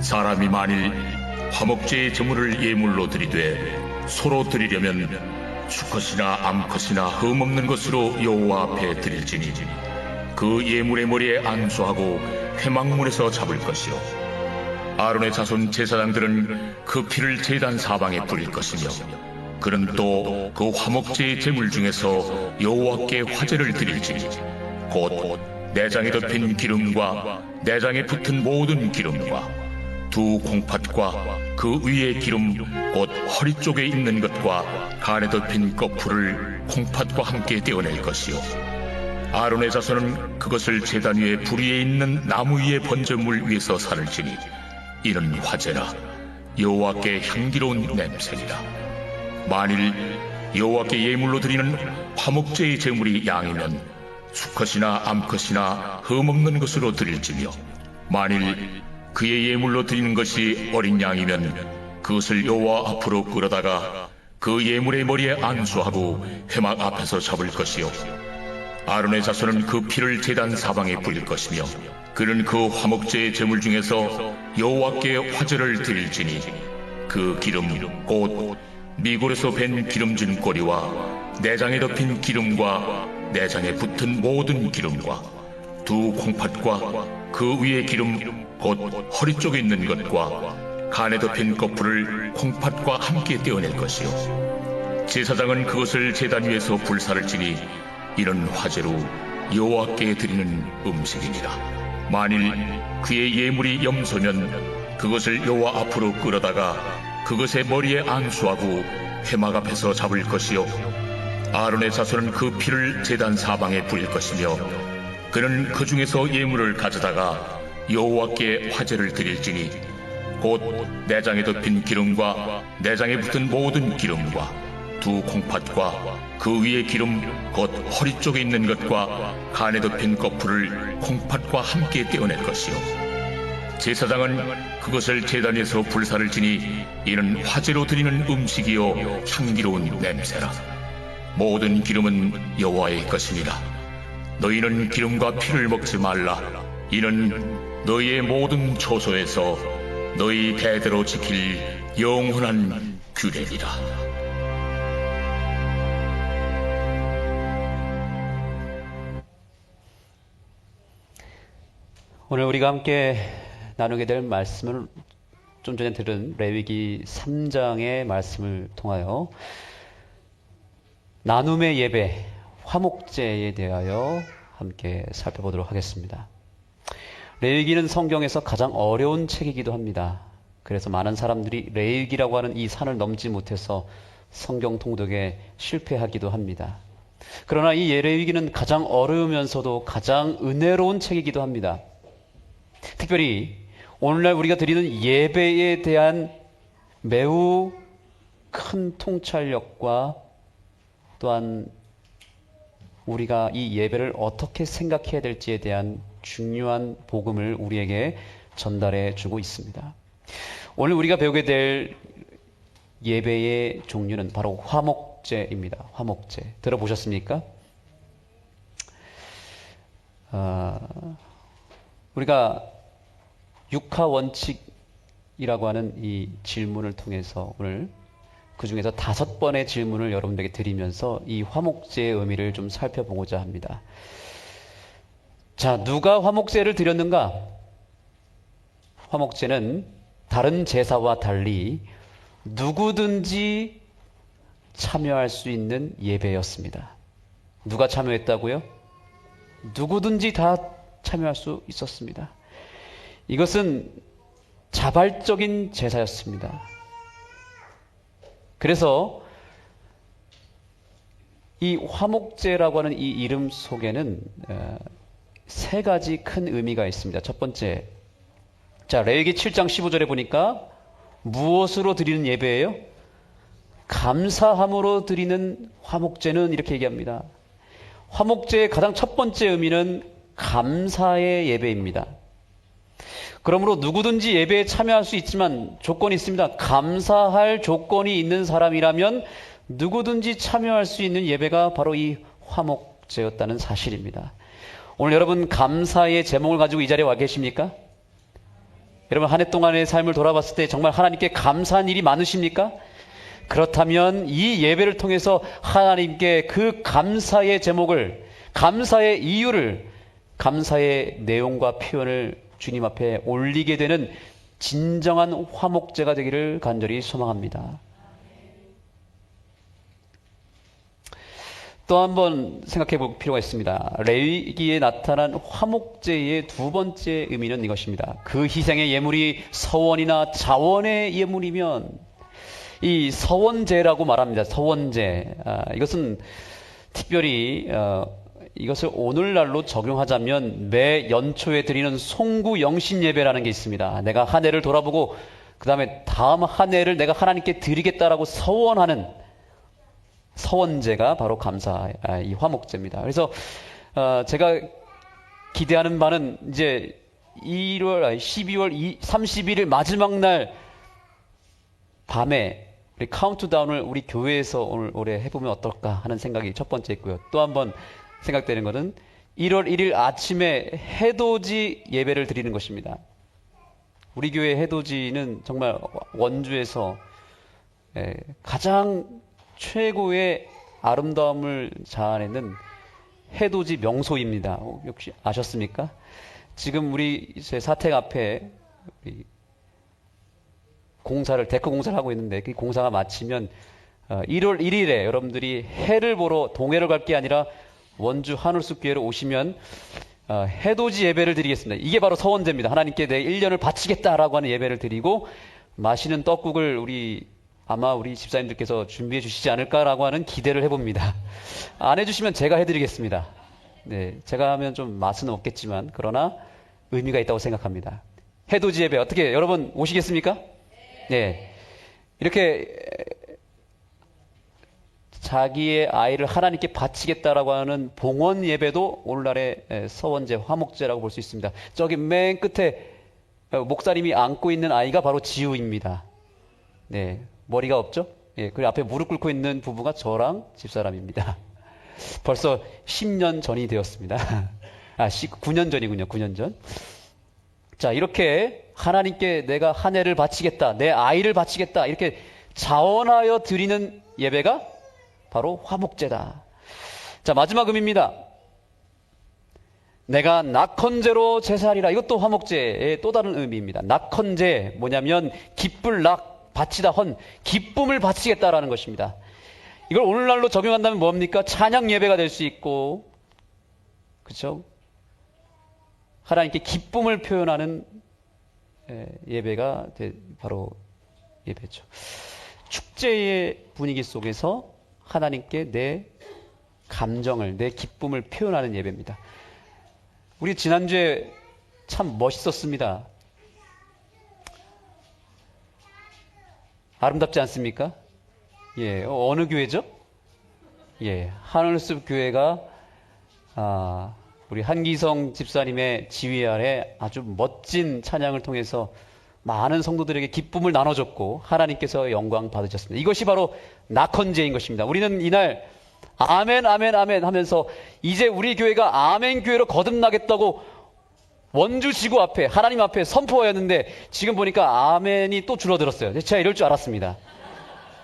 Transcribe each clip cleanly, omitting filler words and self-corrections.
사람이 만일 화목제의 제물을 예물로 드리되 서로 드리려면 수컷이나 암컷이나 흠없는 것으로 여호와 앞에 드릴지니 그 예물의 머리에 안수하고 회막문에서 잡을 것이요 아론의 자손 제사장들은 그 피를 제단 사방에 뿌릴 것이며 그는 또 그 화목제의 제물 중에서 여호와께 화제를 드릴지니 곧 내장에 덮인 기름과 내장에 붙은 모든 기름과 두 콩팥과 그 위에 기름 곧 허리 쪽에 있는 것과 간에 덮인 거풀을 콩팥과 함께 떼어낼 것이요 아론의 자손은 그것을 제단 위에 불 위에 있는 나무 위에 번제물 위에서 살을지니 이는 화제라 여호와께 향기로운 냄새니라. 만일 여호와께 예물로 드리는 화목제의 제물이 양이면 수컷이나 암컷이나 흠없는 것으로 드릴지며 만일 그의 예물로 드리는 것이 어린 양이면 그것을 여호와 앞으로 끌어다가 그 예물의 머리에 안수하고 회막 앞에서 잡을 것이요 아론의 자손은 그 피를 제단 사방에 뿌릴 것이며 그는 그 화목제의 제물 중에서 여호와께 화제를 드릴지니 그 기름 곧 미골에서 밴 기름진 꼬리와 내장에 덮인 기름과 내장에 붙은 모든 기름과 두 콩팥과 그 위에 기름 곧 허리 쪽에 있는 것과 간에 덮인 거풀을 콩팥과 함께 떼어낼 것이요 제사장은 그것을 제단 위에서 불사를 지니 이는 화제로 여호와께 드리는 음식이니라. 만일 그의 예물이 염소면 그것을 여호와 앞으로 끌어다가 그것의 머리에 안수하고 회막 앞에서 잡을 것이요 아론의 자손은 그 피를 제단 사방에 뿌릴 것이며 그는 그 중에서 예물을 가져다가 여호와께 화제를 드릴지니 곧 내장에 덮인 기름과 내장에 붙은 모든 기름과 두 콩팥과 그 위에 기름 곧 허리 쪽에 있는 것과 간에 덮인 거풀을 콩팥과 함께 떼어낼 것이요 제사장은 그것을 제단 위에서 불사를 지니 이는 화제로 드리는 음식이요 향기로운 냄새라. 모든 기름은 여호와의 것이니라. 너희는 기름과 피를 먹지 말라. 이는 너희의 모든 처소에서 너희 대대로 지킬 영원한 규례니라. 오늘 우리가 함께 나누게 될 말씀은 좀 전에 들은 레위기 3장의 말씀을 통하여 나눔의 예배, 화목제에 대하여 함께 살펴보도록 하겠습니다. 레위기는 성경에서 가장 어려운 책이기도 합니다. 그래서 많은 사람들이 레위기라고 하는 이 산을 넘지 못해서 성경 통독에 실패하기도 합니다. 그러나 이 레위기는 가장 어려우면서도 가장 은혜로운 책이기도 합니다. 특별히 오늘날 우리가 드리는 예배에 대한 매우 큰 통찰력과 또한 우리가 이 예배를 어떻게 생각해야 될지에 대한 중요한 복음을 우리에게 전달해 주고 있습니다. 오늘 우리가 배우게 될 예배의 종류는 바로 화목제입니다. 화목제. 들어보셨습니까? 우리가 육하 원칙이라고 하는 이 질문을 통해서 오늘 그 중에서 5번의 질문을 여러분들에게 드리면서 이 화목제의 의미를 좀 살펴보고자 합니다. 자, 누가 화목제를 드렸는가? 화목제는 다른 제사와 달리 누구든지 참여할 수 있는 예배였습니다. 누가 참여했다고요? 누구든지 다 참여할 수 있었습니다. 이것은 자발적인 제사였습니다. 그래서 이 화목제라고 하는 이 이름 속에는 3가지 큰 의미가 있습니다. 첫 번째, 자, 레위기 7장 15절에 보니까 무엇으로 드리는 예배예요? 감사함으로 드리는 화목제는 이렇게 얘기합니다. 화목제의 가장 첫 번째 의미는 감사의 예배입니다. 그러므로 누구든지 예배에 참여할 수 있지만 조건이 있습니다. 감사할 조건이 있는 사람이라면 누구든지 참여할 수 있는 예배가 바로 이 화목제였다는 사실입니다. 오늘 여러분 감사의 제목을 가지고 이 자리에 와 계십니까? 여러분, 한 해 동안의 삶을 돌아봤을 때 정말 하나님께 감사한 일이 많으십니까? 그렇다면 이 예배를 통해서 하나님께 그 감사의 제목을, 감사의 이유를, 감사의 내용과 표현을 주님 앞에 올리게 되는 진정한 화목제가 되기를 간절히 소망합니다. 또 한 번 생각해 볼 필요가 있습니다. 레위기에 나타난 화목제의 두 번째 의미는 이것입니다. 그 희생의 예물이 서원이나 자원의 예물이면 이 서원제라고 말합니다. 서원제. 이것은 특별히 이것을 오늘날로 적용하자면 매 연초에 드리는 송구 영신 예배라는 게 있습니다. 내가 한 해를 돌아보고 그 다음에 다음 한 해를 내가 하나님께 드리겠다라고 서원하는 서원제가 바로 이 화목제입니다. 그래서 제가 기대하는 바는 이제 12월 31일 마지막 날 밤에 우리 카운트다운을 우리 교회에서 올해 해보면 어떨까 하는 생각이 첫 번째 있고요. 또 한 번 생각되는 것은 1월 1일 아침에 해돋이 예배를 드리는 것입니다. 우리 교회 해돋이는 정말 원주에서 가장 최고의 아름다움을 자아내는 해돋이 명소입니다. 역시 아셨습니까? 지금 우리 제 사택 앞에 데크 공사를 하고 있는데 그 공사가 마치면 1월 1일에 여러분들이 해를 보러 동해를 갈 게 아니라 원주 하늘숲 교회로 오시면 해돋이 예배를 드리겠습니다. 이게 바로 서원제입니다. 하나님께 내 1년을 바치겠다라고 하는 예배를 드리고 맛있는 떡국을 아마 우리 집사님들께서 준비해 주시지 않을까라고 하는 기대를 해봅니다. 안 해주시면 제가 해드리겠습니다. 네, 제가 하면 좀 맛은 없겠지만 그러나 의미가 있다고 생각합니다. 해돋이 예배 어떻게 여러분 오시겠습니까? 네, 이렇게 자기의 아이를 하나님께 바치겠다라고 하는 봉헌 예배도 오늘날의 서원제, 화목제라고 볼 수 있습니다. 저기 맨 끝에 목사님이 안고 있는 아이가 바로 지우입니다. 네, 머리가 없죠? 예, 그 앞에 무릎 꿇고 있는 부부가 저랑 집사람입니다. 벌써 10년 전이 되었습니다. 9년 전이군요. 9년 전. 자, 이렇게 하나님께 내가 한 해를 바치겠다, 내 아이를 바치겠다, 이렇게 자원하여 드리는 예배가 바로 화목제다. 자, 마지막 의미입니다. 내가 낙헌제로 제사하리라. 이것도 화목제의 또 다른 의미입니다. 낙헌제 뭐냐면 기쁠 낙, 바치다 헌, 기쁨을 바치겠다라는 것입니다. 이걸 오늘날로 적용한다면 뭡니까? 찬양 예배가 될 수 있고, 그렇죠? 하나님께 기쁨을 표현하는 예배가 바로 예배죠. 축제의 분위기 속에서 하나님께 내 감정을, 내 기쁨을 표현하는 예배입니다. 우리 지난주에 참 멋있었습니다. 아름답지 않습니까? 예, 어느 교회죠? 예, 하늘숲 교회가 우리 한기성 집사님의 지휘 아래 아주 멋진 찬양을 통해서 많은 성도들에게 기쁨을 나눠줬고 하나님께서 영광 받으셨습니다. 이것이 바로 낙헌제인 것입니다. 우리는 이날 아멘 아멘 아멘 하면서 이제 우리 교회가 아멘 교회로 거듭나겠다고 원주 지구 앞에 하나님 앞에 선포하였는데 지금 보니까 아멘이 또 줄어들었어요. 제가 이럴 줄 알았습니다.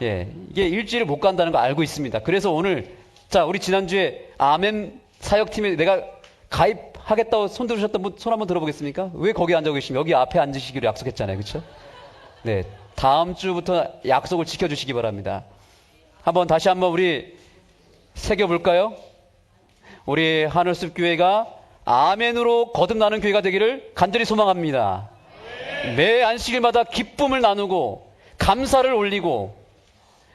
예, 이게 일주일을 못 간다는 거 알고 있습니다. 그래서 오늘 우리 지난주에 아멘 사역팀에 내가 가입하겠다고 손 들으셨던 분 손 한번 들어보겠습니까? 왜 거기 앉아 계시면 여기 앞에 앉으시기로 약속했잖아요. 그렇죠? 네, 다음 주부터 약속을 지켜주시기 바랍니다. 다시 한번 우리 새겨볼까요? 우리 하늘숲 교회가 아멘으로 거듭나는 교회가 되기를 간절히 소망합니다. 매 안식일마다 기쁨을 나누고 감사를 올리고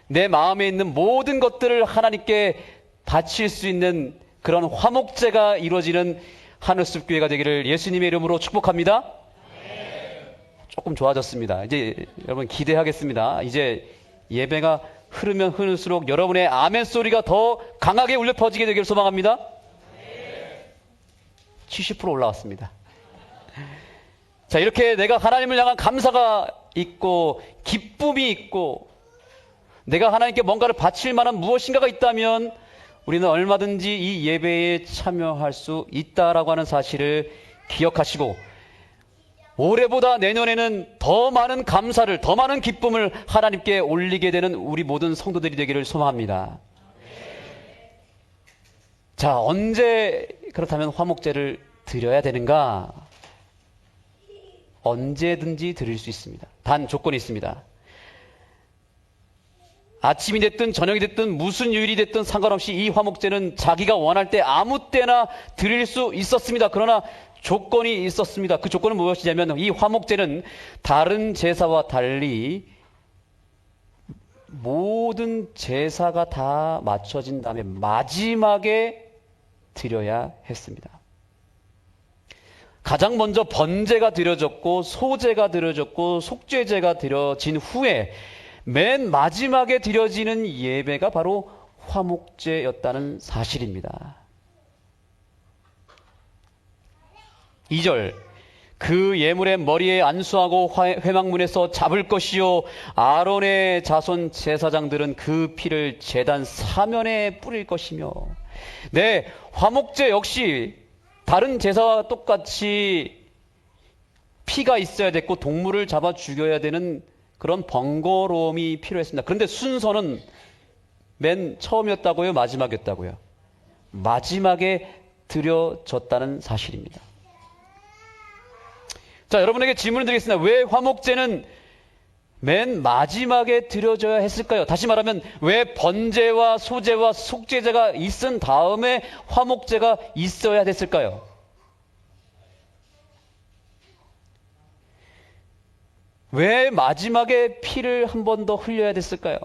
내 마음에 있는 모든 것들을 하나님께 바칠 수 있는 그런 화목제가 이루어지는 하늘숲 교회가 되기를 예수님의 이름으로 축복합니다. 조금 좋아졌습니다. 이제 여러분 기대하겠습니다. 이제 예배가 흐르면 흐를수록 여러분의 아멘 소리가 더 강하게 울려 퍼지게 되기를 소망합니다. 70% 올라왔습니다. 자, 이렇게 내가 하나님을 향한 감사가 있고 기쁨이 있고 내가 하나님께 뭔가를 바칠 만한 무엇인가가 있다면 우리는 얼마든지 이 예배에 참여할 수 있다라고 하는 사실을 기억하시고 올해보다 내년에는 더 많은 감사를, 더 많은 기쁨을 하나님께 올리게 되는 우리 모든 성도들이 되기를 소망합니다. 자, 언제 그렇다면 화목제를 드려야 되는가? 언제든지 드릴 수 있습니다. 단 조건이 있습니다. 아침이 됐든 저녁이 됐든 무슨 요일이 됐든 상관없이 이 화목제는 자기가 원할 때 아무 때나 드릴 수 있었습니다. 그러나 조건이 있었습니다. 그 조건은 무엇이냐면 이 화목제는 다른 제사와 달리 모든 제사가 다 마쳐진 다음에 마지막에 드려야 했습니다. 가장 먼저 번제가 드려졌고 소제가 드려졌고 속죄제가 드려진 후에 맨 마지막에 드려지는 예배가 바로 화목제였다는 사실입니다. 2절, 그 예물의 머리에 안수하고 회막문에서 잡을 것이요 아론의 자손 제사장들은 그 피를 제단 사면에 뿌릴 것이며. 네, 화목제 역시 다른 제사와 똑같이 피가 있어야 됐고 동물을 잡아 죽여야 되는 그런 번거로움이 필요했습니다. 그런데 순서는 맨 처음이었다고요? 마지막이었다고요? 마지막에 드려졌다는 사실입니다. 자, 여러분에게 질문을 드리겠습니다. 왜 화목제는 맨 마지막에 드려져야 했을까요? 다시 말하면 왜 번제와 소제와 속죄제가 있은 다음에 화목제가 있어야 됐을까요? 왜 마지막에 피를 한 번 더 흘려야 됐을까요?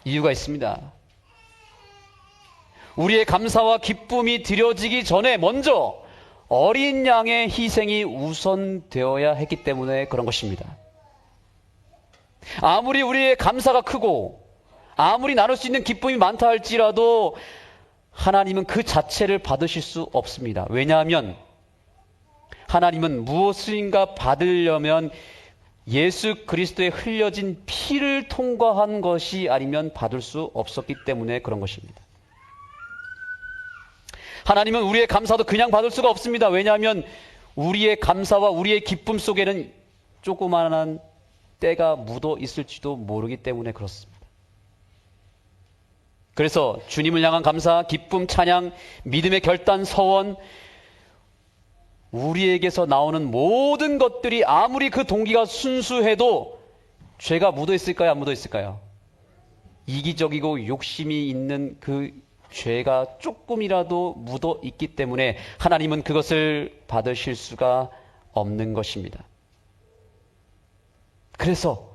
이유가 있습니다. 우리의 감사와 기쁨이 드려지기 전에 먼저 어린 양의 희생이 우선되어야 했기 때문에 그런 것입니다. 아무리 우리의 감사가 크고 아무리 나눌 수 있는 기쁨이 많다 할지라도 하나님은 그 자체를 받으실 수 없습니다. 왜냐하면 하나님은 무엇인가 받으려면 예수 그리스도의 흘려진 피를 통과한 것이 아니면 받을 수 없었기 때문에 그런 것입니다. 하나님은 우리의 감사도 그냥 받을 수가 없습니다. 왜냐하면 우리의 감사와 우리의 기쁨 속에는 조그마한 때가 묻어 있을지도 모르기 때문에 그렇습니다. 그래서 주님을 향한 감사, 기쁨, 찬양, 믿음의 결단, 서원, 우리에게서 나오는 모든 것들이 아무리 그 동기가 순수해도 죄가 묻어 있을까요? 안 묻어 있을까요? 이기적이고 욕심이 있는 그 죄가 조금이라도 묻어 있기 때문에 하나님은 그것을 받으실 수가 없는 것입니다. 그래서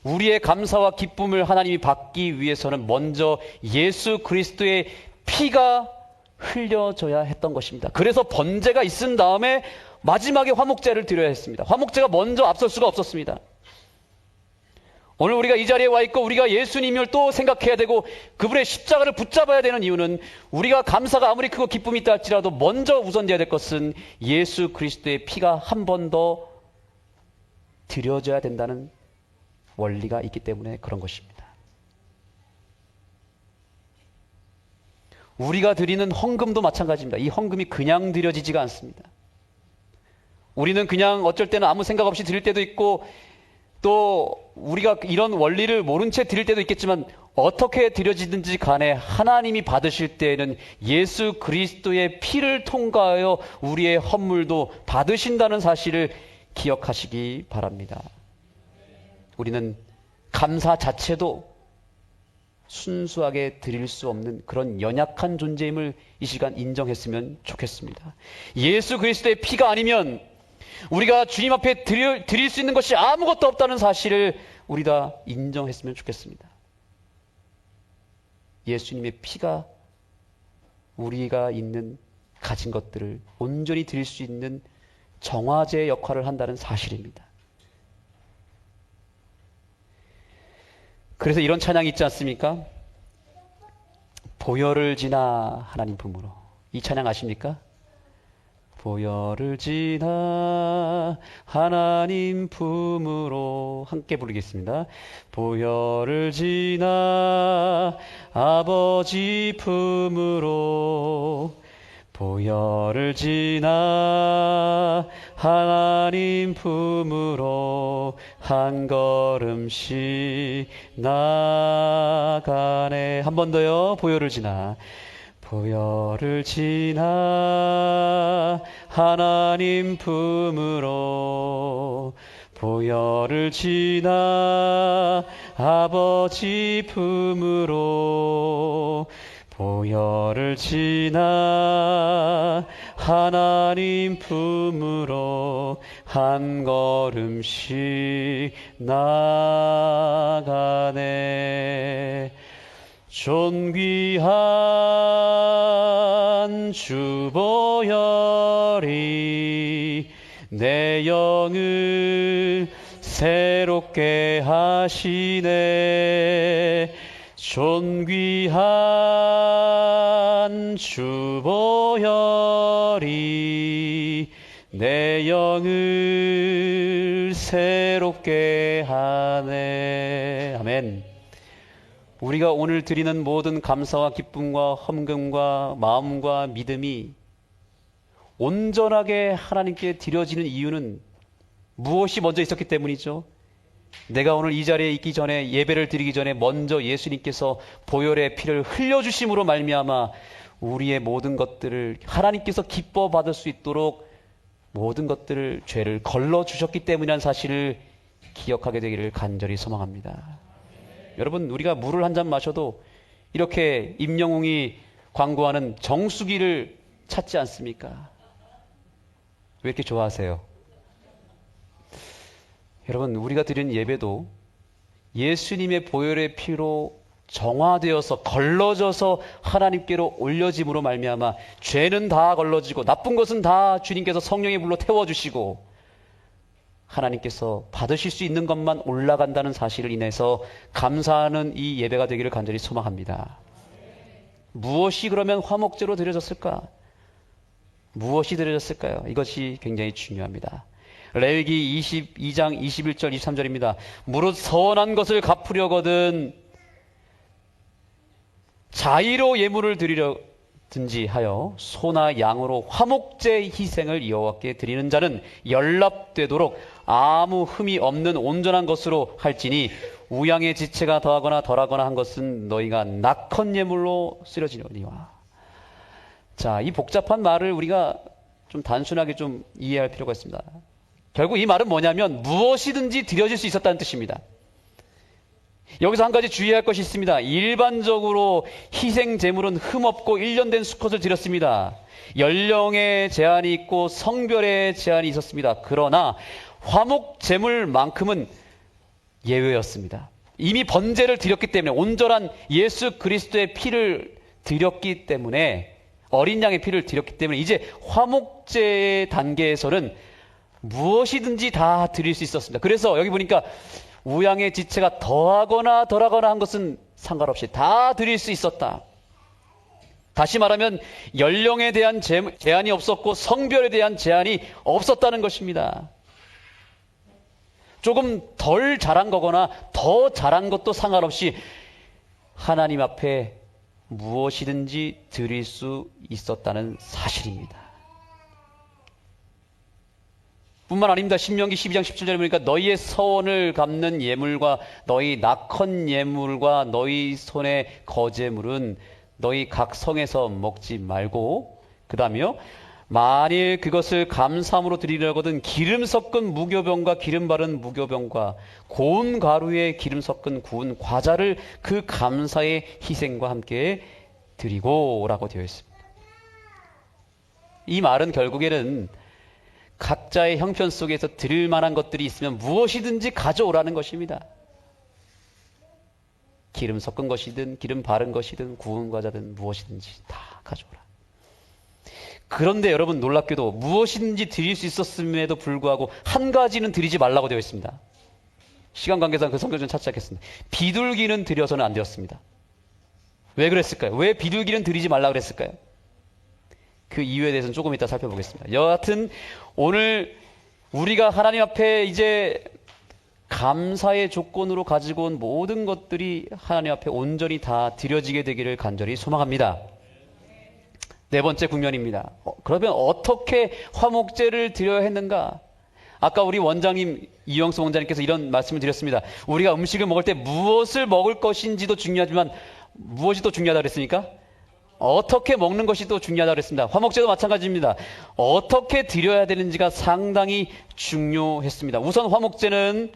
우리의 감사와 기쁨을 하나님이 받기 위해서는 먼저 예수 그리스도의 피가 흘려져야 했던 것입니다. 그래서 번제가 있은 다음에 마지막에 화목제를 드려야 했습니다. 화목제가 먼저 앞설 수가 없었습니다. 오늘 우리가 이 자리에 와 있고 우리가 예수님을 또 생각해야 되고 그분의 십자가를 붙잡아야 되는 이유는 우리가 감사가 아무리 크고 기쁨이 있다 할지라도 먼저 우선돼야 될 것은 예수 그리스도의 피가 한 번 더 드려져야 된다는 원리가 있기 때문에 그런 것입니다. 우리가 드리는 헌금도 마찬가지입니다. 이 헌금이 그냥 드려지지가 않습니다. 우리는 그냥 어쩔 때는 아무 생각 없이 드릴 때도 있고 또 우리가 이런 원리를 모른 채 드릴 때도 있겠지만 어떻게 드려지든지 간에 하나님이 받으실 때에는 예수 그리스도의 피를 통과하여 우리의 헌물도 받으신다는 사실을 기억하시기 바랍니다. 우리는 감사 자체도 순수하게 드릴 수 없는 그런 연약한 존재임을 이 시간 인정했으면 좋겠습니다. 예수 그리스도의 피가 아니면 우리가 주님 앞에 드릴 수 있는 것이 아무것도 없다는 사실을 우리 다 인정했으면 좋겠습니다. 예수님의 피가 우리가 가진 것들을 온전히 드릴 수 있는 정화제의 역할을 한다는 사실입니다. 그래서 이런 찬양이 있지 않습니까? 보혈을 지나 하나님 품으로. 이 찬양 아십니까? 보혈을 지나 하나님 품으로. 함께 부르겠습니다. 보혈을 지나 아버지 품으로, 보혈을 지나 하나님 품으로 한 걸음씩 나가네. 한 번 더요. 보혈을 지나. 보혈을 지나 하나님 품으로, 보혈을 지나 아버지 품으로, 보혈을 지나 하나님 품으로 한 걸음씩 나가네. 존귀한 주 보혈이 내 영을 새롭게 하시네. 존귀한 주 보혈이 내 영을 새롭게 하네. 아멘. 우리가 오늘 드리는 모든 감사와 기쁨과 헌금과 마음과 믿음이 온전하게 하나님께 드려지는 이유는 무엇이 먼저 있었기 때문이죠? 내가 오늘 이 자리에 있기 전에, 예배를 드리기 전에 먼저 예수님께서 보혈의 피를 흘려주심으로 말미암아 우리의 모든 것들을 하나님께서 기뻐 받을 수 있도록 모든 것들을, 죄를 걸러주셨기 때문이라는 사실을 기억하게 되기를 간절히 소망합니다. 여러분, 우리가 물을 한 잔 마셔도 이렇게 임영웅이 광고하는 정수기를 찾지 않습니까? 왜 이렇게 좋아하세요? 여러분, 우리가 드리는 예배도 예수님의 보혈의 피로 정화되어서 걸러져서 하나님께로 올려짐으로 말미암아 죄는 다 걸러지고 나쁜 것은 다 주님께서 성령의 불로 태워주시고 하나님께서 받으실 수 있는 것만 올라간다는 사실을 인해서 감사하는 이 예배가 되기를 간절히 소망합니다. 무엇이 그러면 화목제로 드려졌을까? 무엇이 드려졌을까요? 이것이 굉장히 중요합니다. 레위기 22장 21절 23절입니다. 무릇 선한 것을 갚으려거든 자의로 예물을 드리려든지 하여 소나 양으로 화목제 희생을 여호와께 드리는 자는 연락되도록 아무 흠이 없는 온전한 것으로 할지니 우양의 지체가 더하거나 덜하거나 한 것은 너희가 낙헌 예물로 쓰려지려니와. 자, 이 복잡한 말을 우리가 좀 단순하게 좀 이해할 필요가 있습니다. 결국 이 말은 뭐냐면 무엇이든지 드려질 수 있었다는 뜻입니다. 여기서 한 가지 주의할 것이 있습니다. 일반적으로 희생 제물은 흠없고 일련된 수컷을 드렸습니다. 연령의 제한이 있고 성별의 제한이 있었습니다. 그러나 화목 제물만큼은 예외였습니다. 이미 번제를 드렸기 때문에, 온전한 예수 그리스도의 피를 드렸기 때문에, 어린 양의 피를 드렸기 때문에 이제 화목제의 단계에서는 무엇이든지 다 드릴 수 있었습니다. 그래서 여기 보니까 우양의 지체가 더하거나 덜하거나 한 것은 상관없이 다 드릴 수 있었다. 다시 말하면 연령에 대한 제한이 없었고 성별에 대한 제한이 없었다는 것입니다. 조금 덜 잘한 거거나 더 잘한 것도 상관없이 하나님 앞에 무엇이든지 드릴 수 있었다는 사실입니다. 뿐만 아닙니다. 신명기 12장 17절에 보니까 너희의 서원을 갚는 예물과 너희 낙헌 예물과 너희 손의 거제물은 너희 각 성에서 먹지 말고, 그 다음에요, 만일 그것을 감사함으로 드리려거든 기름 섞은 무교병과 기름 바른 무교병과 고운 가루에 기름 섞은 구운 과자를 그 감사의 희생과 함께 드리고 라고 되어 있습니다. 이 말은 결국에는 각자의 형편 속에서 드릴 만한 것들이 있으면 무엇이든지 가져오라는 것입니다. 기름 섞은 것이든 기름 바른 것이든 구운 과자든 무엇이든지 다 가져오라. 그런데 여러분, 놀랍게도 무엇이든지 드릴 수 있었음에도 불구하고 한 가지는 드리지 말라고 되어 있습니다. 시간 관계상 그 성경 좀 찾지 않겠습니다. 비둘기는 드려서는 안 되었습니다. 왜 그랬을까요? 왜 비둘기는 드리지 말라고 그랬을까요? 그 이유에 대해서는 조금 이따 살펴보겠습니다. 여하튼 오늘 우리가 하나님 앞에 이제 감사의 조건으로 가지고 온 모든 것들이 하나님 앞에 온전히 다 드려지게 되기를 간절히 소망합니다. 네 번째 국면입니다. 그러면 어떻게 화목제를 드려야 했는가? 아까 우리 원장님, 이영수 원장님께서 이런 말씀을 드렸습니다. 우리가 음식을 먹을 때 무엇을 먹을 것인지도 중요하지만 무엇이 또 중요하다고 그랬습니까? 어떻게 먹는 것이 또 중요하다고 그랬습니다. 화목제도 마찬가지입니다. 어떻게 드려야 되는지가 상당히 중요했습니다. 우선 화목제는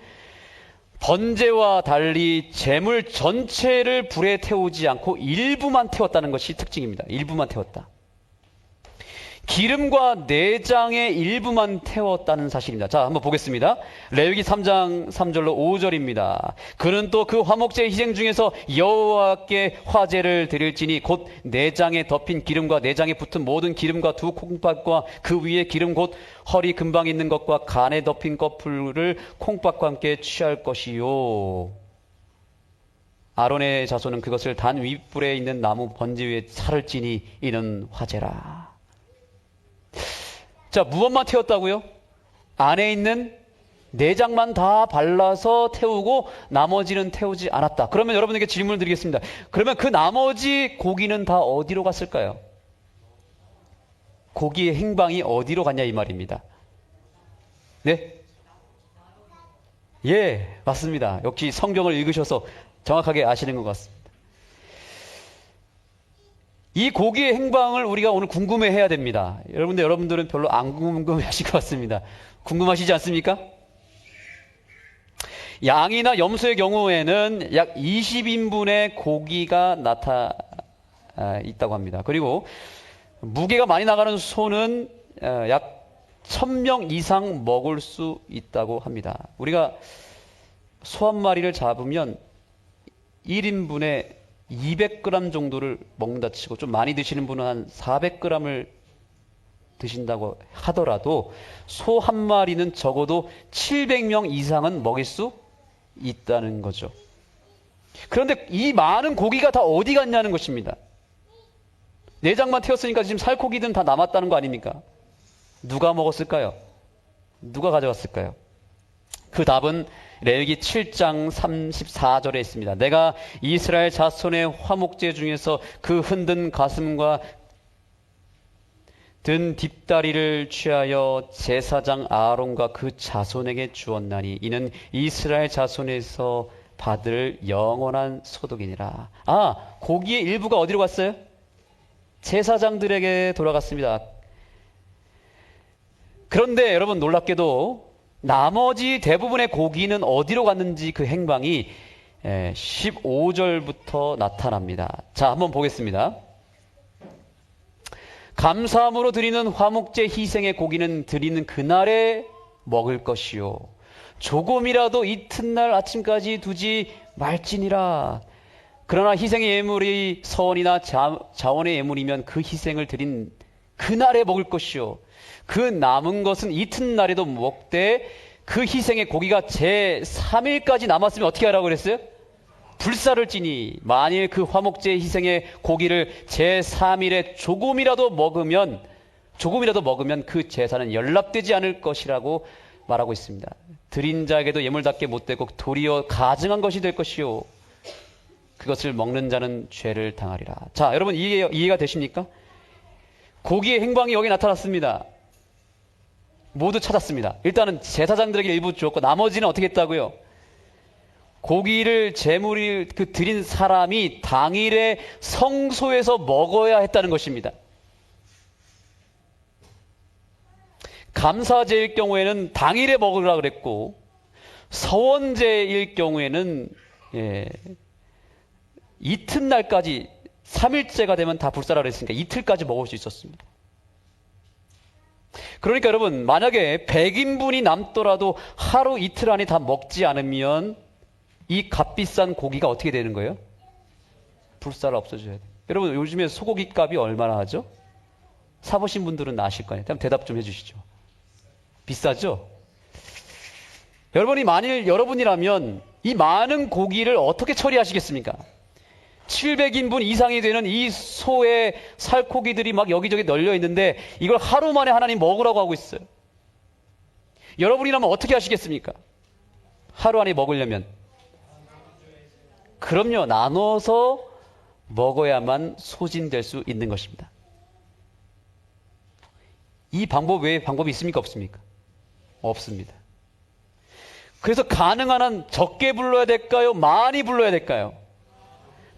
번제와 달리 제물 전체를 불에 태우지 않고 일부만 태웠다는 것이 특징입니다. 일부만 태웠다. 기름과 내장의 일부만 태웠다는 사실입니다. 자, 한번 보겠습니다. 레위기 3장 3절로 5절입니다. 그는 또 그 화목제 희생 중에서 여호와께 화제를 드릴지니 곧 내장에 덮인 기름과 내장에 붙은 모든 기름과 두 콩팥과 그 위에 기름 곧 허리 근방 있는 것과 간에 덮인 꺼풀을 콩팥과 함께 취할 것이요. 아론의 자손은 그것을 단 윗불에 있는 나무 번제 위에 살을 찌니 이는 화제라. 자, 무엇만 태웠다고요? 안에 있는 내장만 다 발라서 태우고 나머지는 태우지 않았다. 그러면 여러분에게 질문을 드리겠습니다. 그러면 그 나머지 고기는 다 어디로 갔을까요? 고기의 행방이 어디로 갔냐 이 말입니다. 네? 예, 맞습니다. 역시 성경을 읽으셔서 정확하게 아시는 것 같습니다. 이 고기의 행방을 우리가 오늘 궁금해해야 됩니다. 여러분들은 별로 안 궁금해하실 것 같습니다. 궁금하시지 않습니까? 양이나 염소의 경우에는 약 20인분의 고기가 있다고 합니다. 그리고 무게가 많이 나가는 소는 약 1000명 이상 먹을 수 있다고 합니다. 우리가 소 한 마리를 잡으면 1인분에 200g 정도를 먹는다 치고 좀 많이 드시는 분은 한 400g을 드신다고 하더라도 소 한 마리는 적어도 700명 이상은 먹일 수 있다는 거죠. 그런데 이 많은 고기가 다 어디 갔냐는 것입니다. 내장만 태웠으니까 지금 살코기든 다 남았다는 거 아닙니까? 누가 먹었을까요? 누가 가져갔을까요? 그 답은 레위기 7장 34절에 있습니다. 내가 이스라엘 자손의 화목제 중에서 그 흔든 가슴과 든 뒷다리를 취하여 제사장 아론과 그 자손에게 주었나니 이는 이스라엘 자손에서 받을 영원한 소득이니라. 아, 고기의 일부가 어디로 갔어요? 제사장들에게 돌아갔습니다. 그런데 여러분 놀랍게도 나머지 대부분의 고기는 어디로 갔는지 그 행방이 15절부터 나타납니다. 자, 한번 보겠습니다. 감사함으로 드리는 화목제 희생의 고기는 드리는 그날에 먹을 것이요 조금이라도 이튿날 아침까지 두지 말지니라. 그러나 희생의 예물이 서원이나 자원의 예물이면 그 희생을 드린 그날에 먹을 것이요 그 남은 것은 이튿날에도 먹되 그 희생의 고기가 제3일까지 남았으면 어떻게 하라고 그랬어요? 불사를 찌니 만일 그 화목제 희생의 고기를 제3일에 조금이라도 먹으면 그 제사는 연락되지 않을 것이라고 말하고 있습니다. 드린 자에게도 예물답게 못되고 도리어 가증한 것이 될 것이요 그것을 먹는 자는 죄를 당하리라. 자, 여러분 이해가 되십니까? 고기의 행방이 여기 나타났습니다. 모두 찾았습니다. 일단은 제사장들에게 일부 주었고 나머지는 어떻게 했다고요? 고기를 제물을 드린 사람이 당일에 성소에서 먹어야 했다는 것입니다. 감사제일 경우에는 당일에 먹으라 그랬고 서원제일 경우에는 이튿날까지 3일째가 되면 다 불사라 그랬으니까 이틀까지 먹을 수 있었습니다. 그러니까 여러분 만약에 100인분이 남더라도 하루 이틀 안에 다 먹지 않으면 이 값비싼 고기가 어떻게 되는 거예요? 불사라 없어져야 돼요. 여러분 요즘에 소고기 값이 얼마나 하죠? 사보신 분들은 아실 거예요. 그럼 대답 좀 해주시죠. 비싸죠? 여러분이 만일 여러분이라면 이 많은 고기를 어떻게 처리하시겠습니까? 700인분 이상이 되는 이 소의 살코기들이 막 여기저기 널려 있는데 이걸 하루 만에 하나님 먹으라고 하고 있어요. 여러분이라면 어떻게 하시겠습니까? 하루 안에 먹으려면 그럼요, 나눠서 먹어야만 소진될 수 있는 것입니다. 이 방법 외에 방법이 있습니까? 없습니까? 없습니다. 그래서 가능한 한 적게 불러야 될까요? 많이 불러야 될까요?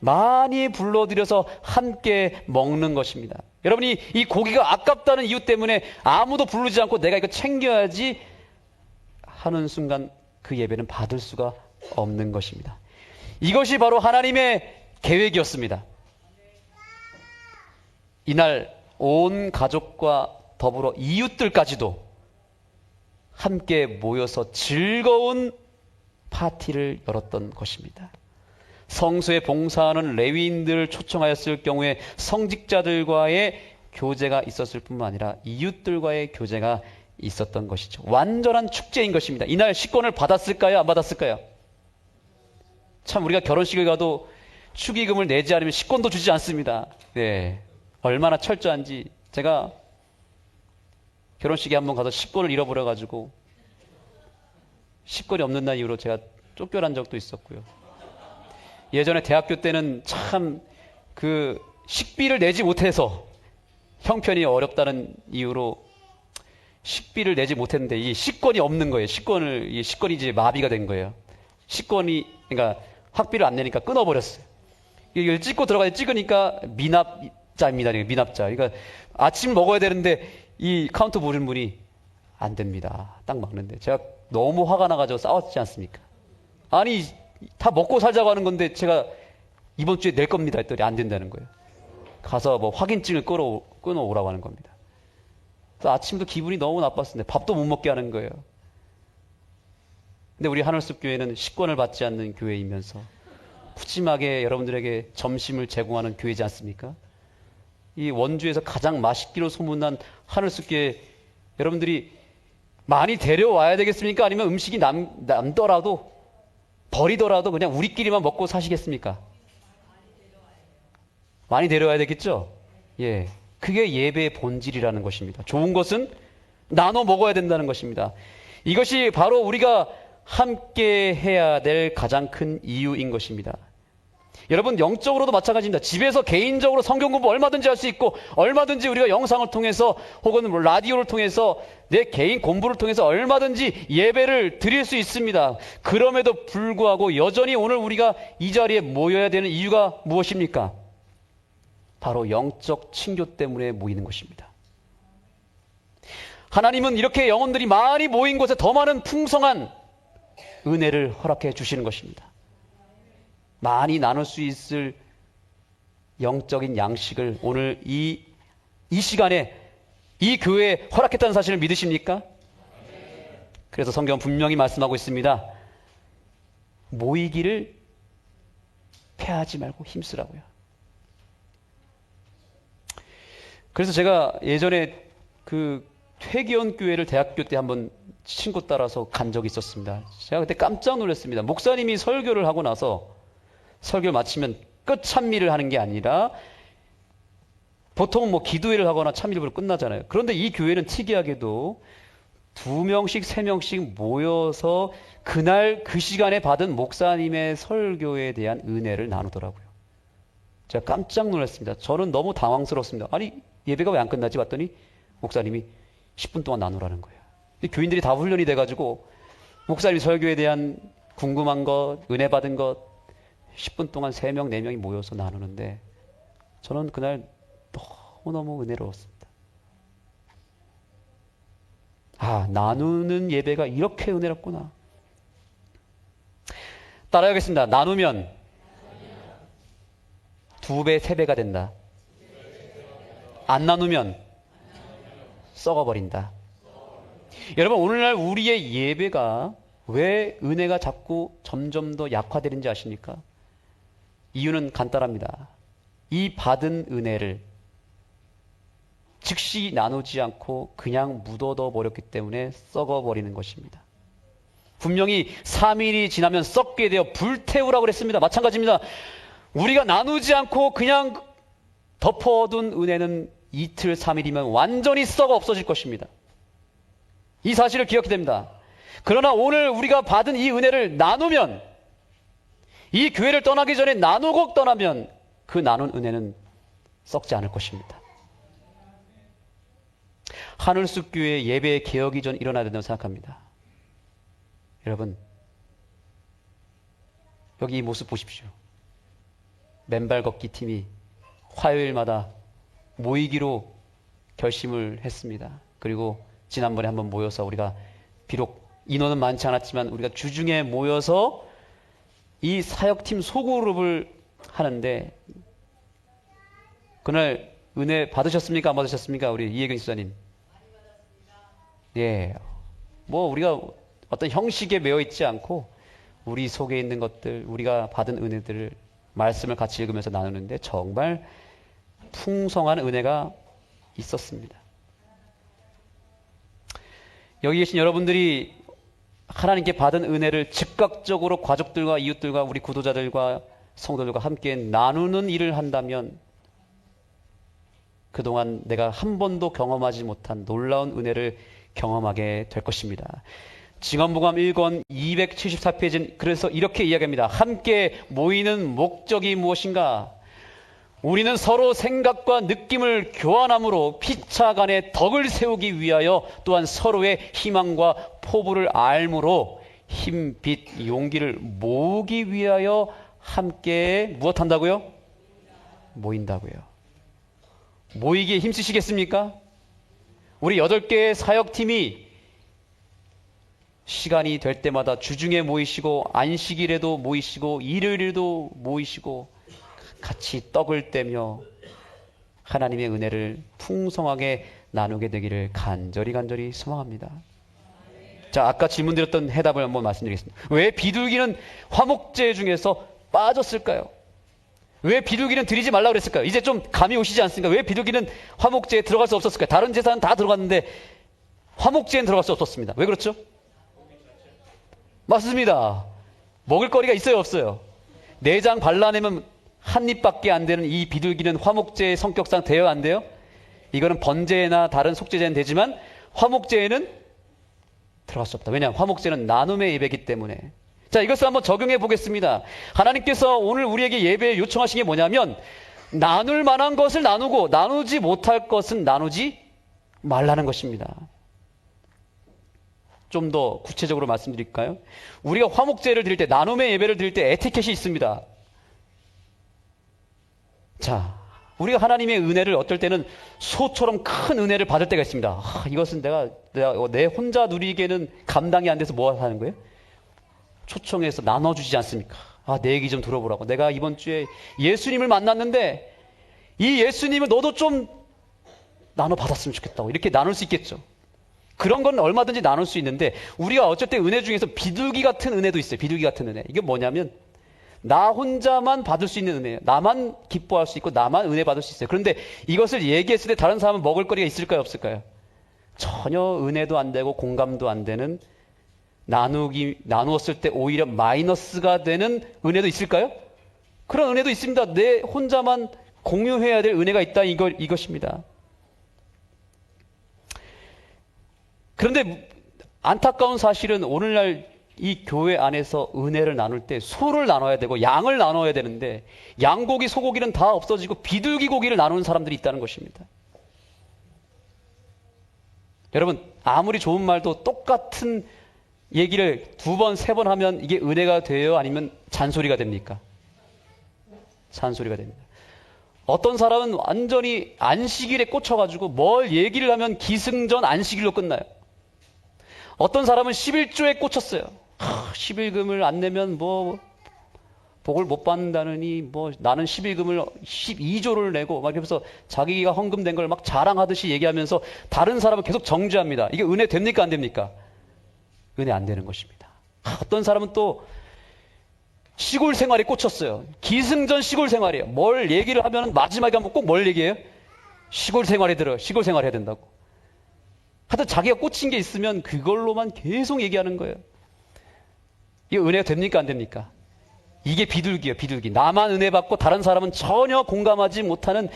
많이 불러들여서 함께 먹는 것입니다. 여러분이 이 고기가 아깝다는 이유 때문에 아무도 부르지 않고 내가 이거 챙겨야지 하는 순간 그 예배는 받을 수가 없는 것입니다. 이것이 바로 하나님의 계획이었습니다. 이날 온 가족과 더불어 이웃들까지도 함께 모여서 즐거운 파티를 열었던 것입니다. 성소에 봉사하는 레위인들을 초청하였을 경우에 성직자들과의 교제가 있었을 뿐만 아니라 이웃들과의 교제가 있었던 것이죠. 완전한 축제인 것입니다. 이날 식권을 받았을까요? 안 받았을까요? 참 우리가 결혼식을 가도 축의금을 내지 않으면 식권도 주지 않습니다. 네, 얼마나 철저한지. 제가 결혼식에 한번 가서 식권을 잃어버려가지고 식권이 없는 날 이후로 제가 쫓겨난 적도 있었고요. 예전에 대학교 때는 참 그 식비를 내지 못해서 형편이 어렵다는 이유로 식비를 내지 못했는데 이 식권이 없는 거예요. 식권이 이제 마비가 된 거예요. 그러니까 학비를 안 내니까 끊어버렸어요. 이걸 찍으니까 미납자입니다. 미납자. 그러니까 아침 먹어야 되는데 이 카운터 보는 분이 안 됩니다. 딱 막는데 제가 너무 화가 나가지고 싸웠지 않습니까? 아니 다 먹고 살자고 하는 건데 제가 이번 주에 낼 겁니다 했더니 안 된다는 거예요. 가서 뭐 확인증을 끊어오라고 하는 겁니다. 그래서 아침도 기분이 너무 나빴는데 밥도 못 먹게 하는 거예요. 근데 우리 하늘숲 교회는 식권을 받지 않는 교회이면서 푸짐하게 여러분들에게 점심을 제공하는 교회지 않습니까? 이 원주에서 가장 맛있기로 소문난 하늘숲 교회 여러분들이 많이 데려와야 되겠습니까? 아니면 음식이 남더라도 버리더라도 그냥 우리끼리만 먹고 사시겠습니까? 많이 데려와야 되겠죠? 예. 그게 예배의 본질이라는 것입니다. 좋은 것은 나눠 먹어야 된다는 것입니다. 이것이 바로 우리가 함께 해야 될 가장 큰 이유인 것입니다. 여러분 영적으로도 마찬가지입니다. 집에서 개인적으로 성경 공부 얼마든지 할 수 있고 얼마든지 우리가 영상을 통해서 혹은 라디오를 통해서 내 개인 공부를 통해서 얼마든지 예배를 드릴 수 있습니다. 그럼에도 불구하고 여전히 오늘 우리가 이 자리에 모여야 되는 이유가 무엇입니까? 바로 영적 친교 때문에 모이는 것입니다. 하나님은 이렇게 영혼들이 많이 모인 곳에 더 많은 풍성한 은혜를 허락해 주시는 것입니다. 많이 나눌 수 있을 영적인 양식을 오늘 이 시간에 이 교회에 허락했다는 사실을 믿으십니까? 그래서 성경은 분명히 말씀하고 있습니다. 모이기를 패하지 말고 힘쓰라고요. 그래서 제가 예전에 그 회기원 교회를 대학교 때 한번 친구 따라서 간 적이 있었습니다. 제가 그때 깜짝 놀랐습니다. 목사님이 설교를 하고 나서 설교를 마치면 끝 찬미를 하는 게 아니라 보통은 뭐 기도회를 하거나 찬미를 끝나잖아요. 그런데 이 교회는 특이하게도 2명씩 3명씩 모여서 그날 그 시간에 받은 목사님의 설교에 대한 은혜를 나누더라고요. 제가 깜짝 놀랐습니다. 저는 너무 당황스러웠습니다. 아니 예배가 왜 안 끝나지 봤더니 목사님이 10분 동안 나누라는 거예요. 교인들이 다 훈련이 돼가지고 목사님 설교에 대한 궁금한 것, 은혜 받은 것 10분 동안 3명, 4명이 모여서 나누는데 저는 그날 너무너무 은혜로웠습니다. 아, 나누는 예배가 이렇게 은혜롭구나. 따라하겠습니다. 나누면 2배, 3배가 된다. 안 나누면 썩어버린다. 여러분, 오늘날 우리의 예배가 왜 은혜가 자꾸 점점 더 약화되는지 아십니까? 이유는 간단합니다. 이 받은 은혜를 즉시 나누지 않고 그냥 묻어둬 버렸기 때문에 썩어버리는 것입니다. 분명히 3일이 지나면 썩게 되어 불태우라고 그랬습니다. 마찬가지입니다. 우리가 나누지 않고 그냥 덮어둔 은혜는 이틀, 3일이면 완전히 썩어 없어질 것입니다. 이 사실을 기억해야 됩니다. 그러나 오늘 우리가 받은 이 은혜를 나누면, 이 교회를 떠나기 전에 나누고 떠나면 그 나눈 은혜는 썩지 않을 것입니다. 하늘숲 교회 예배 개혁이 전 일어나야 된다고 생각합니다. 여러분, 여기 이 모습 보십시오. 맨발 걷기 팀이 화요일마다 모이기로 결심을 했습니다. 그리고 지난번에 한번 모여서 우리가 비록 인원은 많지 않았지만 우리가 주중에 모여서 이 사역팀 소그룹을 하는데, 그날 은혜 받으셨습니까? 안 받으셨습니까? 우리 이혜경 지사님. 예. 뭐 우리가 어떤 형식에 매여 있지 않고 우리 속에 있는 것들, 우리가 받은 은혜들을 말씀을 같이 읽으면서 나누는데 정말 풍성한 은혜가 있었습니다. 여기 계신 여러분들이 하나님께 받은 은혜를 즉각적으로 가족들과 이웃들과 우리 구도자들과 성도들과 함께 나누는 일을 한다면 그동안 내가 한 번도 경험하지 못한 놀라운 은혜를 경험하게 될 것입니다. 증언복음 1권 274페이지는 그래서 이렇게 이야기합니다. 함께 모이는 목적이 무엇인가? 우리는 서로 생각과 느낌을 교환함으로 피차 간의 덕을 세우기 위하여 또한 서로의 희망과 포부를 알므로 힘, 빛, 용기를 모으기 위하여 함께 무엇한다고요? 모인다고요. 모이기에 힘쓰시겠습니까? 우리 8개의 사역팀이 시간이 될 때마다 주중에 모이시고 안식일에도 모이시고 일요일에도 모이시고 같이 떡을 떼며 하나님의 은혜를 풍성하게 나누게 되기를 간절히 소망합니다. 자, 아까 질문드렸던 해답을 한번 말씀드리겠습니다. 왜 비둘기는 화목제 중에서 빠졌을까요? 왜 비둘기는 드리지 말라고 그랬을까요? 이제 좀 감이 오시지 않습니까? 왜 비둘기는 화목제에 들어갈 수 없었을까요? 다른 제사는 다 들어갔는데 화목제에는 들어갈 수 없었습니다. 왜 그렇죠? 맞습니다. 먹을 거리가 있어요, 없어요? 내장 발라내면 한 입밖에 안 되는 이 비둘기는 화목제의 성격상 돼요, 안 돼요? 이거는 번제나 다른 속죄제는 되지만 화목제에는 들어갈 수 없다. 왜냐하면 화목제는 나눔의 예배이기 때문에. 자, 이것을 한번 적용해 보겠습니다. 하나님께서 오늘 우리에게 예배에 요청하신 게 뭐냐면 나눌 만한 것을 나누고 나누지 못할 것은 나누지 말라는 것입니다. 좀 더 구체적으로 말씀드릴까요? 우리가 화목제를 드릴 때, 나눔의 예배를 드릴 때 에티켓이 있습니다. 자, 우리가 하나님의 은혜를 어떨 때는 소처럼 큰 은혜를 받을 때가 있습니다. 이것은 내가 내 혼자 누리기에는 감당이 안 돼서 뭐 하는 거예요? 초청해서 나눠주지 않습니까? 내 얘기 좀 들어보라고. 내가 이번 주에 예수님을 만났는데 이 예수님을 너도 좀 나눠받았으면 좋겠다고. 이렇게 나눌 수 있겠죠. 그런 건 얼마든지 나눌 수 있는데 우리가 어쩔 때 은혜 중에서 비둘기 같은 은혜도 있어요. 비둘기 같은 은혜. 이게 뭐냐면 나 혼자만 받을 수 있는 은혜예요. 나만 기뻐할 수 있고 나만 은혜 받을 수 있어요. 그런데 이것을 얘기했을 때 다른 사람은 먹을 거리가 있을까요, 없을까요? 전혀 은혜도 안 되고 공감도 안 되는, 나누었을 때 오히려 마이너스가 되는 은혜도 있을까요? 그런 은혜도 있습니다. 내 혼자만 공유해야 될 은혜가 있다, 이것입니다. 그런데 안타까운 사실은 오늘날 이 교회 안에서 은혜를 나눌 때 소를 나눠야 되고 양을 나눠야 되는데 양고기, 소고기는 다 없어지고 비둘기 고기를 나누는 사람들이 있다는 것입니다. 여러분, 아무리 좋은 말도 똑같은 얘기를 2번, 3번 하면 이게 은혜가 돼요? 아니면 잔소리가 됩니까? 잔소리가 됩니다. 어떤 사람은 완전히 안식일에 꽂혀가지고 뭘 얘기를 하면 기승전 안식일로 끝나요. 어떤 사람은 11조에 꽂혔어요. 11금을 안 내면 뭐 복을 못 받는다느니 뭐 나는 11금을 12조를 내고 막 이러면서 자기가 헌금된 걸 막 자랑하듯이 얘기하면서 다른 사람을 계속 정죄합니다. 이게 은혜 됩니까, 안 됩니까? 은혜 안 되는 것입니다. 어떤 사람은 또 시골 생활에 꽂혔어요. 기승전 시골 생활이에요. 뭘 얘기를 하면 마지막에 한번 꼭 뭘 얘기해요? 시골 생활에 들어요. 시골 생활 해야 된다고. 하여튼 자기가 꽂힌 게 있으면 그걸로만 계속 얘기하는 거예요. 이게 은혜가 됩니까, 안 됩니까? 이게 비둘기예요, 비둘기. 나만 은혜 받고 다른 사람은 전혀 공감하지 못하는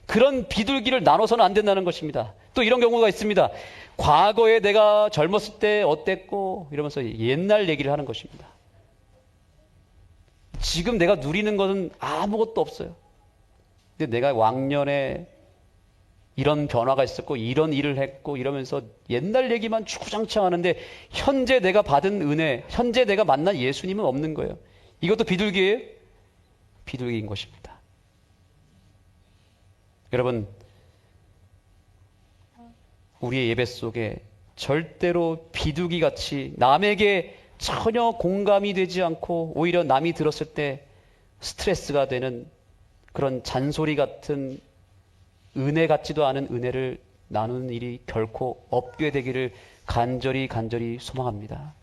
그런 비둘기를 나눠서는 안 된다는 것입니다. 또 이런 경우가 있습니다. 과거에 내가 젊었을 때 어땠고 이러면서 옛날 얘기를 하는 것입니다. 지금 내가 누리는 것은 아무것도 없어요. 근데 내가 왕년에 이런 변화가 있었고 이런 일을 했고 이러면서 옛날 얘기만 주구장창 하는데 현재 내가 받은 은혜, 현재 내가 만난 예수님은 없는 거예요. 이것도 비둘기예요? 비둘기인 것입니다. 여러분, 우리의 예배 속에 절대로 비둘기같이 남에게 전혀 공감이 되지 않고 오히려 남이 들었을 때 스트레스가 되는 그런 잔소리 같은 은혜 같지도 않은 은혜를 나누는 일이 결코 없게 되기를 간절히 소망합니다.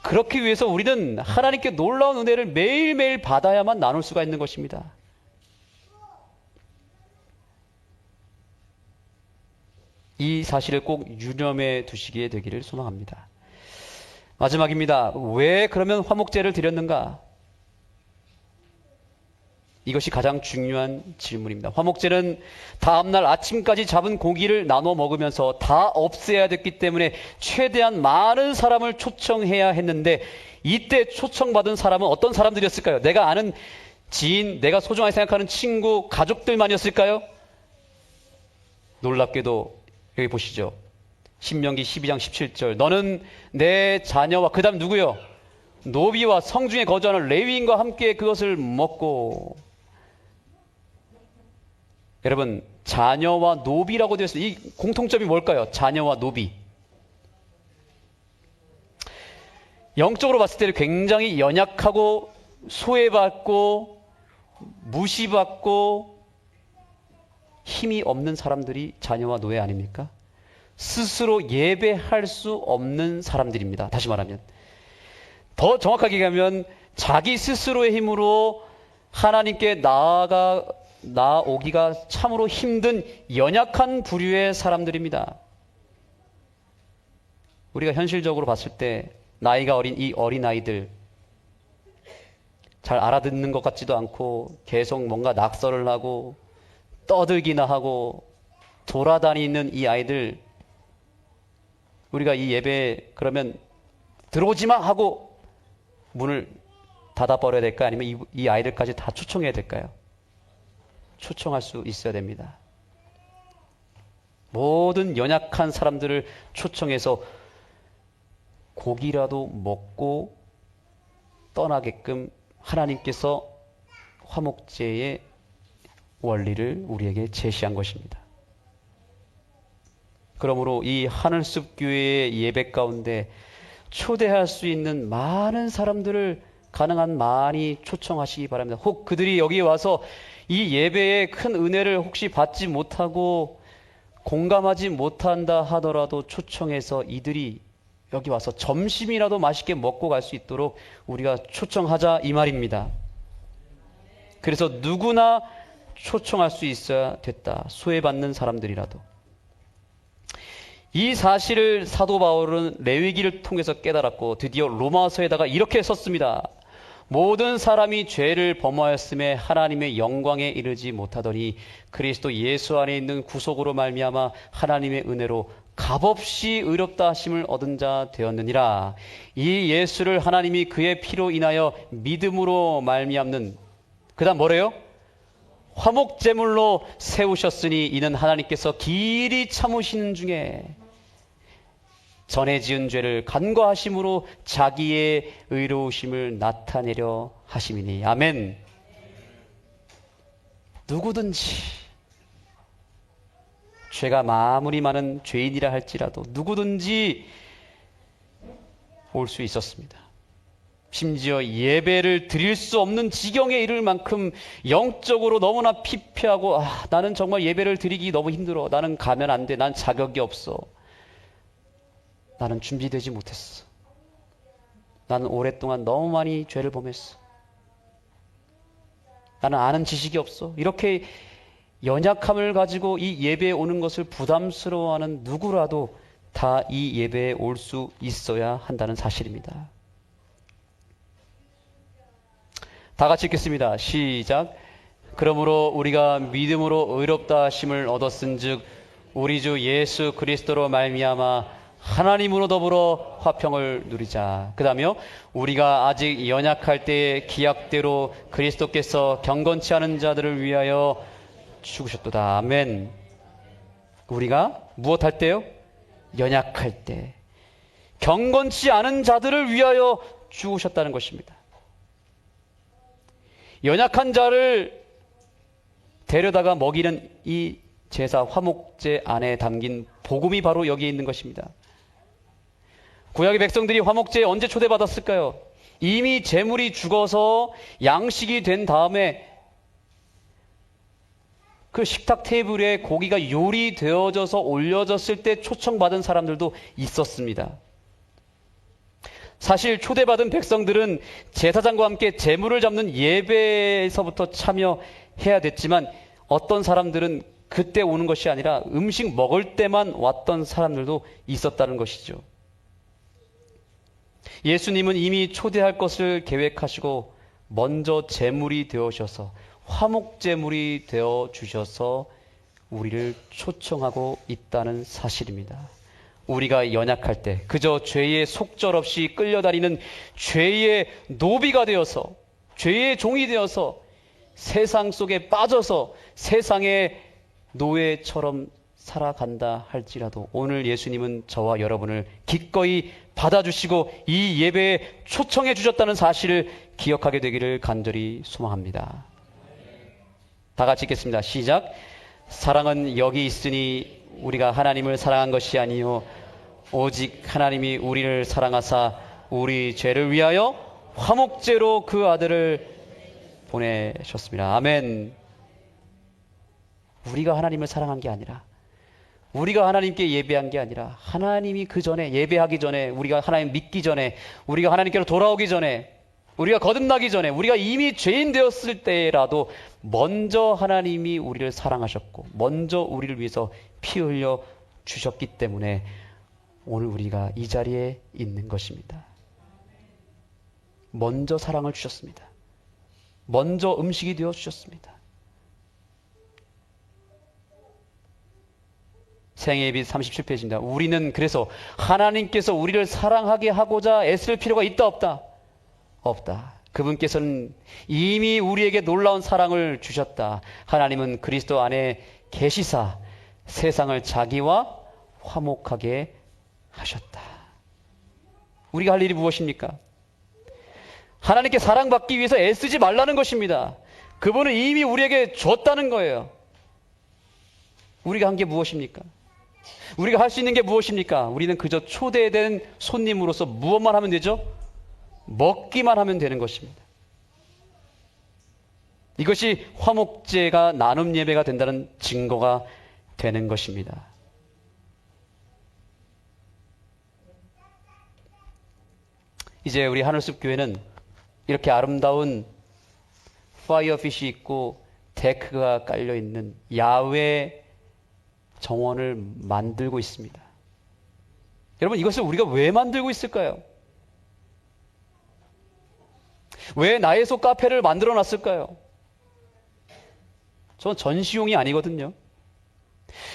그렇기 위해서 우리는 하나님께 놀라운 은혜를 매일매일 받아야만 나눌 수가 있는 것입니다. 이 사실을 꼭 유념해 두시기에 되기를 소망합니다. 마지막입니다. 왜 그러면 화목제를 드렸는가? 이것이 가장 중요한 질문입니다. 화목제는 다음날 아침까지 잡은 고기를 나눠 먹으면서 다 없애야 됐기 때문에 최대한 많은 사람을 초청해야 했는데 이때 초청받은 사람은 어떤 사람들이었을까요? 내가 아는 지인, 내가 소중하게 생각하는 친구, 가족들만이었을까요? 놀랍게도 여기 보시죠. 신명기 12장 17절. 너는 내 자녀와 그 다음 누구요? 노비와 성중에 거주하는 레위인과 함께 그것을 먹고. 여러분, 자녀와 노비라고 되어 있습니다. 이 공통점이 뭘까요? 자녀와 노비. 영적으로 봤을 때는 굉장히 연약하고 소외받고 무시받고 힘이 없는 사람들이 자녀와 노예 아닙니까? 스스로 예배할 수 없는 사람들입니다. 다시 말하면 더 정확하게 얘기하면 자기 스스로의 힘으로 하나님께 나아오기가 참으로 힘든 연약한 부류의 사람들입니다. 우리가 현실적으로 봤을 때 나이가 어린 이 어린아이들, 잘 알아듣는 것 같지도 않고 계속 뭔가 낙서를 하고 떠들기나 하고 돌아다니는 이 아이들, 우리가 이 예배에 그러면 들어오지 마 하고 문을 닫아버려야 될까? 아니면 이 아이들까지 다 초청해야 될까요? 초청할 수 있어야 됩니다. 모든 연약한 사람들을 초청해서 고기라도 먹고 떠나게끔 하나님께서 화목제의 원리를 우리에게 제시한 것입니다. 그러므로 이 하늘숲 교회의 예배 가운데 초대할 수 있는 많은 사람들을 가능한 많이 초청하시기 바랍니다. 혹 그들이 여기에 와서 이 예배의 큰 은혜를 혹시 받지 못하고 공감하지 못한다 하더라도 초청해서 이들이 여기 와서 점심이라도 맛있게 먹고 갈 수 있도록 우리가 초청하자 이 말입니다. 그래서 누구나 초청할 수 있어야 됐다. 소외받는 사람들이라도. 이 사실을 사도 바울은 레위기를 통해서 깨달았고 드디어 로마서에다가 이렇게 썼습니다. 모든 사람이 죄를 범하였음에 하나님의 영광에 이르지 못하더니 그리스도 예수 안에 있는 구속으로 말미암아 하나님의 은혜로 값없이 의롭다 하심을 얻은 자 되었느니라. 이 예수를 하나님이 그의 피로 인하여 믿음으로 말미암는, 그 다음 뭐래요? 화목제물로 세우셨으니 이는 하나님께서 길이 참으시는 중에 전에 지은 죄를 간과하심으로 자기의 의로우심을 나타내려 하심이니. 아멘. 누구든지 죄가 아무리 많은 죄인이라 할지라도 누구든지 올 수 있었습니다. 심지어 예배를 드릴 수 없는 지경에 이를 만큼 영적으로 너무나 피폐하고 나는 정말 예배를 드리기 너무 힘들어. 나는 가면 안 돼. 난 자격이 없어. 나는 준비되지 못했어. 나는 오랫동안 너무 많이 죄를 범했어. 나는 아는 지식이 없어. 이렇게 연약함을 가지고 이 예배에 오는 것을 부담스러워하는 누구라도 다 이 예배에 올 수 있어야 한다는 사실입니다. 다 같이 읽겠습니다. 시작. 그러므로 우리가 믿음으로 의롭다 하심을 얻었은즉 우리 주 예수 그리스도로 말미암아 하나님으로 더불어 화평을 누리자. 그 다음에요. 우리가 아직 연약할 때의 기약대로 그리스도께서 경건치 않은 자들을 위하여 죽으셨도다. 아멘. 우리가 무엇할 때요? 연약할 때, 경건치 않은 자들을 위하여 죽으셨다는 것입니다. 연약한 자를 데려다가 먹이는 이 제사 화목제 안에 담긴 복음이 바로 여기에 있는 것입니다. 구약의 백성들이 화목제에 언제 초대받았을까요? 이미 제물이 죽어서 양식이 된 다음에 그 식탁 테이블에 고기가 요리되어져서 올려졌을 때 초청받은 사람들도 있었습니다. 사실 초대받은 백성들은 제사장과 함께 제물을 잡는 예배에서부터 참여해야 됐지만 어떤 사람들은 그때 오는 것이 아니라 음식 먹을 때만 왔던 사람들도 있었다는 것이죠. 예수님은 이미 초대할 것을 계획하시고 먼저 제물이 되어셔서 화목제물이 되어 주셔서 우리를 초청하고 있다는 사실입니다. 우리가 연약할 때 그저 죄의 속절없이 끌려다니는 죄의 노비가 되어서 죄의 종이 되어서 세상 속에 빠져서 세상의 노예처럼 살아간다 할지라도 오늘 예수님은 저와 여러분을 기꺼이 받아주시고 이 예배에 초청해 주셨다는 사실을 기억하게 되기를 간절히 소망합니다. 다 같이 읽겠습니다. 시작. 사랑은 여기 있으니 우리가 하나님을 사랑한 것이 아니요 오직 하나님이 우리를 사랑하사 우리 죄를 위하여 화목제로 그 아들을 보내셨습니다. 아멘. 우리가 하나님을 사랑한 게 아니라 우리가 하나님께 예배한 게 아니라 하나님이 그 전에 예배하기 전에 우리가 하나님 믿기 전에 우리가 하나님께로 돌아오기 전에 우리가 거듭나기 전에 우리가 이미 죄인 되었을 때라도 먼저 하나님이 우리를 사랑하셨고 먼저 우리를 위해서 피 흘려 주셨기 때문에 오늘 우리가 이 자리에 있는 것입니다. 먼저 사랑을 주셨습니다. 먼저 음식이 되어 주셨습니다. 생애예비 37페이지입니다. 우리는 그래서 하나님께서 우리를 사랑하게 하고자 애쓸 필요가 있다 없다? 없다. 그분께서는 이미 우리에게 놀라운 사랑을 주셨다. 하나님은 그리스도 안에 계시사 세상을 자기와 화목하게 하셨다. 우리가 할 일이 무엇입니까? 하나님께 사랑받기 위해서 애쓰지 말라는 것입니다. 그분은 이미 우리에게 줬다는 거예요. 우리가 한 게 무엇입니까? 우리가 할 수 있는 게 무엇입니까? 우리는 그저 초대된 손님으로서 무엇만 하면 되죠? 먹기만 하면 되는 것입니다. 이것이 화목제가 나눔 예배가 된다는 증거가 되는 것입니다. 이제 우리 하늘숲 교회는 이렇게 아름다운 파이어핏이 있고 데크가 깔려 있는 야외 정원을 만들고 있습니다. 여러분, 이것을 우리가 왜 만들고 있을까요? 왜 나에서 카페를 만들어 놨을까요? 전 전시용이 아니거든요.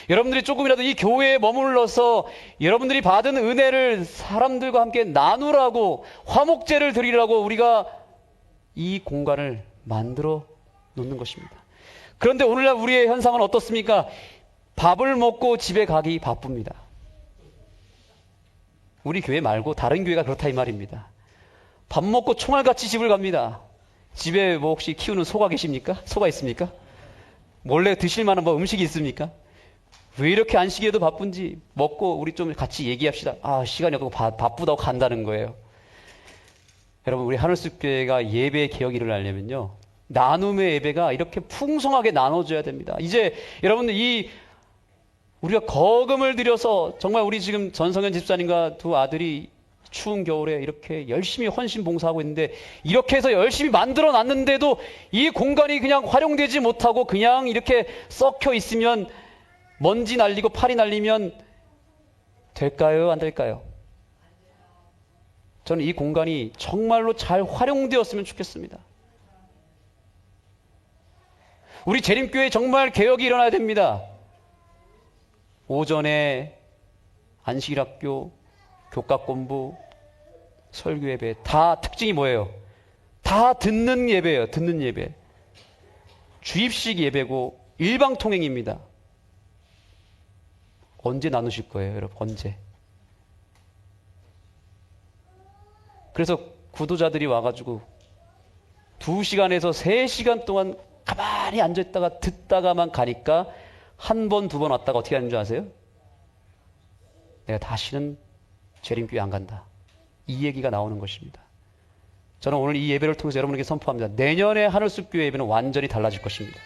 여러분들이 조금이라도 이 교회에 머물러서 여러분들이 받은 은혜를 사람들과 함께 나누라고 화목제를 드리라고 우리가 이 공간을 만들어 놓는 것입니다. 그런데 오늘날 우리의 현상은 어떻습니까? 밥을 먹고 집에 가기 바쁩니다. 우리 교회 말고 다른 교회가 그렇다 이 말입니다. 밥 먹고 총알같이 집을 갑니다. 집에 뭐 혹시 키우는 소가 계십니까? 소가 있습니까? 몰래 드실 만한 뭐 음식이 있습니까? 왜 이렇게 안 쉬기에도 바쁜지 먹고 우리 좀 같이 얘기합시다. 아, 시간이 없고 바쁘다고 간다는 거예요. 여러분, 우리 하늘숲 교회가 예배 개혁이 일어나려면요, 나눔의 예배가 이렇게 풍성하게 나눠져야 됩니다. 이제 여러분들 우리가 거금을 들여서 정말 우리 지금 전성현 집사님과 두 아들이 추운 겨울에 이렇게 열심히 헌신 봉사하고 있는데 이렇게 해서 열심히 만들어 놨는데도 이 공간이 그냥 활용되지 못하고 그냥 이렇게 썩혀 있으면 먼지 날리고 파리 날리면 될까요? 안 될까요? 저는 이 공간이 정말로 잘 활용되었으면 좋겠습니다. 우리 재림교회에 정말 개혁이 일어나야 됩니다. 오전에 안식일학교, 교과공부, 설교예배 다 특징이 뭐예요? 다 듣는 예배예요. 듣는 예배. 주입식 예배고 일방통행입니다. 언제 나누실 거예요, 여러분? 언제? 그래서 구도자들이 와가지고 2시간에서 3시간 동안 가만히 앉아있다가 듣다가만 가니까 한 번, 2번 왔다가 어떻게 하는 줄 아세요? 내가 다시는 재림교회 안 간다. 이 얘기가 나오는 것입니다. 저는 오늘 이 예배를 통해서 여러분에게 선포합니다. 내년에 하늘숲 교회 예배는 완전히 달라질 것입니다.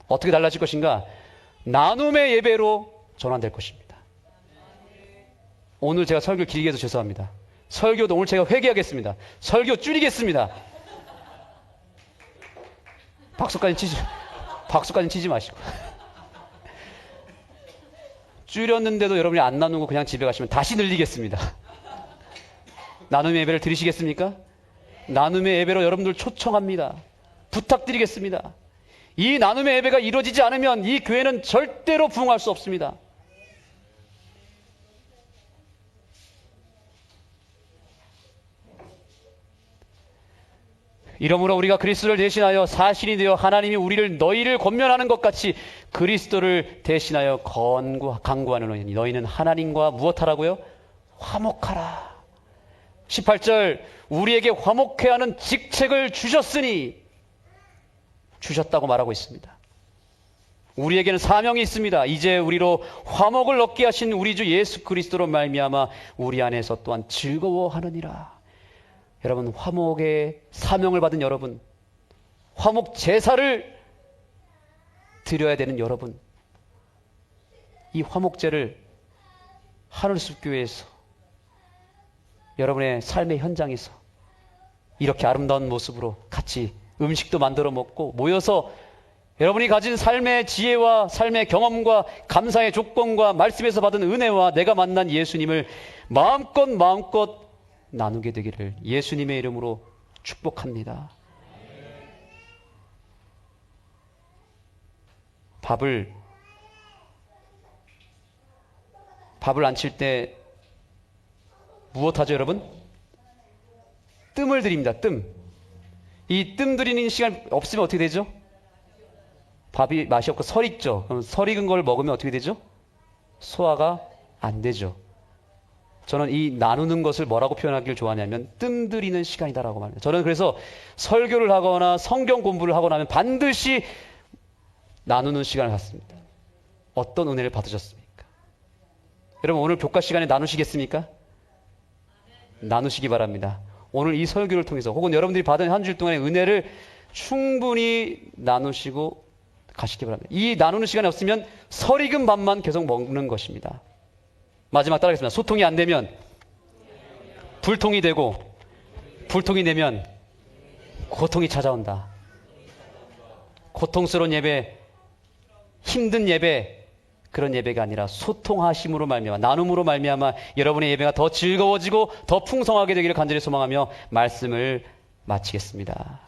어떻게 달라질 것인가? 나눔의 예배로 전환될 것입니다. 오늘 제가 설교를 길게 해서 죄송합니다. 설교도 오늘 제가 회개하겠습니다. 설교 줄이겠습니다. 박수까지 치지 마시고. 줄였는데도 여러분이 안 나누고 그냥 집에 가시면 다시 늘리겠습니다. 나눔의 예배를 드리시겠습니까? 나눔의 예배로 여러분들 초청합니다. 부탁드리겠습니다. 이 나눔의 예배가 이루어지지 않으면 이 교회는 절대로 부흥할 수 없습니다. 이러므로 우리가 그리스도를 대신하여 사신이 되어 하나님이 너희를 권면하는 것 같이 그리스도를 대신하여 간구하노니 너희는 하나님과 무엇하라고요? 화목하라. 18절 우리에게 화목해 하는 직책을 주셨다고 말하고 있습니다. 우리에게는 사명이 있습니다. 이제 우리로 화목을 얻게 하신 우리 주 예수 그리스도로 말미암아 우리 안에서 또한 즐거워하느니라. 여러분, 화목의 사명을 받은 여러분, 화목 제사를 드려야 되는 여러분, 이 화목제를 하늘숲 교회에서 여러분의 삶의 현장에서 이렇게 아름다운 모습으로 같이 음식도 만들어 먹고 모여서 여러분이 가진 삶의 지혜와 삶의 경험과 감사의 조건과 말씀에서 받은 은혜와 내가 만난 예수님을 마음껏 나누게 되기를 예수님의 이름으로 축복합니다. 밥을 안 칠 때 무엇 하죠, 여러분? 뜸을 드립니다. 이 뜸 드리는 시간 없으면 어떻게 되죠? 밥이 맛이 없고 설 익죠. 그럼 설 익은 걸 먹으면 어떻게 되죠? 소화가 안 되죠. 저는 이 나누는 것을 뭐라고 표현하기를 좋아하냐면 뜸 들이는 시간이다라고 말합니다. 저는 그래서 설교를 하거나 성경 공부를 하고 나면 반드시 나누는 시간을 갖습니다. 어떤 은혜를 받으셨습니까? 여러분, 오늘 교과 시간에 나누시겠습니까? 나누시기 바랍니다. 오늘 이 설교를 통해서 혹은 여러분들이 받은 한 주 동안의 은혜를 충분히 나누시고 가시기 바랍니다. 이 나누는 시간이 없으면 설 익은 밥만 계속 먹는 것입니다. 마지막 따라하겠습니다. 소통이 안 되면 불통이 되고, 불통이 되면 고통이 찾아온다. 고통스러운 예배, 힘든 예배, 그런 예배가 아니라 소통하심으로 말미암아, 나눔으로 말미암아 여러분의 예배가 더 즐거워지고 더 풍성하게 되기를 간절히 소망하며 말씀을 마치겠습니다.